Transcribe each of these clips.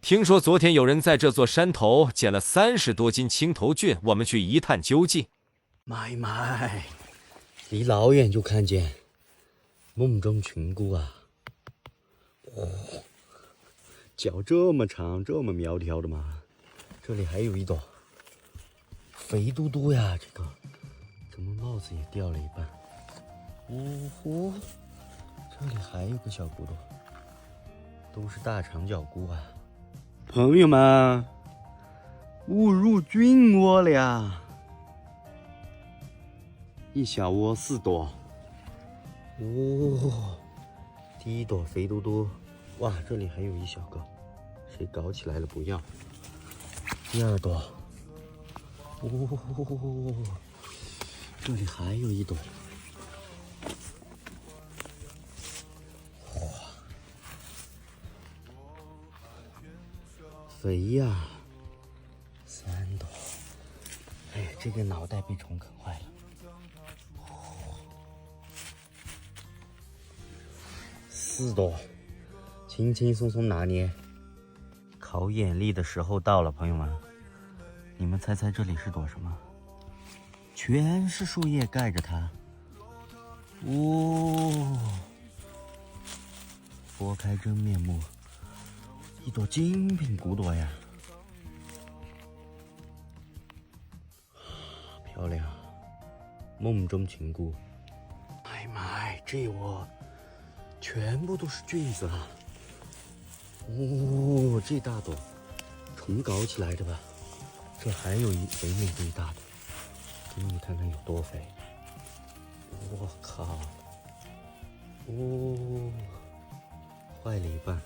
听说昨天有人在这座山头捡了30多斤青头菌，我们去一探究竟。买，离老远就看见梦中群菇啊！脚这么长，这么苗条的吗？这里还有一朵，肥嘟嘟呀！这个怎么帽子也掉了一半？呜呼，这里还有个小骨头，都是大长脚菇啊！朋友们，误入菌窝了呀！一小窝4朵，第一朵肥嘟嘟，哇，这里还有一小个，谁搞起来了不要。第二朵，这里还有一朵，哇，肥呀，3朵，哎，这个脑袋被虫啃坏了。4朵，轻轻松松拿捏。考眼力的时候到了，朋友们，你们猜猜这里是朵什么？全是树叶盖着它。拨开真面目，一朵精品骨朵呀！漂亮，梦中情菇。买，这窝全部都是菌子啊！这大朵虫搞起来的吧？这还有一肥美最大的，给你看看有多肥！我靠！坏了一半，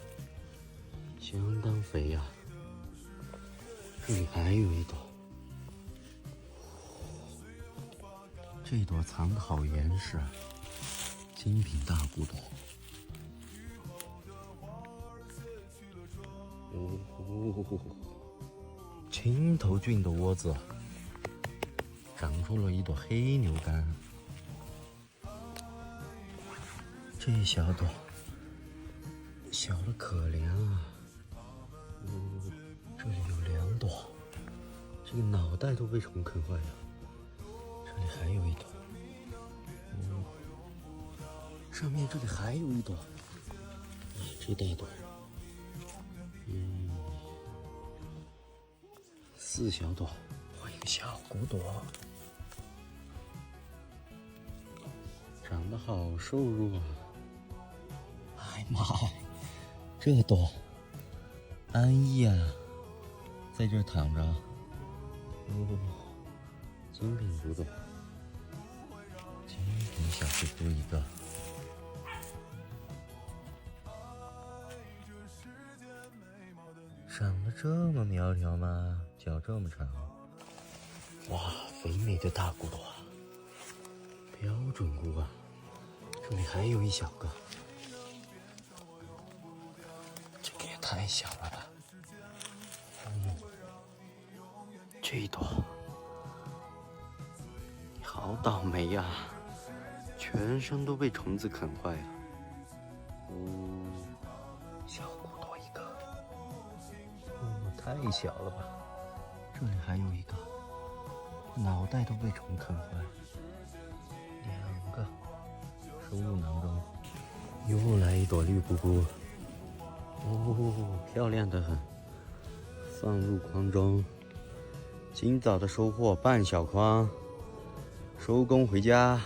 相当肥呀！这里还有一朵，这朵藏得好严实啊，精品大骨朵。青头菌的窝子长出了一朵黑牛肝，这一小朵小的可怜啊！这里有2朵，这个脑袋都被虫啃坏了。这里还有一朵，上面这里还有一朵，这大朵，4小朵，我一个小骨朵，长得好瘦弱啊！哎妈呀，这朵安逸啊，在这躺着，精品骨朵，精品小骨朵一个。长得这么苗条吗？脚这么长，哇，肥美的大骨朵啊，标准菇啊！这里还有一小个，这个也太小了吧！这一朵，你好倒霉呀，全身都被虫子啃坏了。小骨朵一个。太小了吧！这里还有一个，脑袋都被虫啃坏，2个，收入囊中。又来一朵绿菇菇，漂亮的很，放入筐中。今早的收获半小筐，收工回家。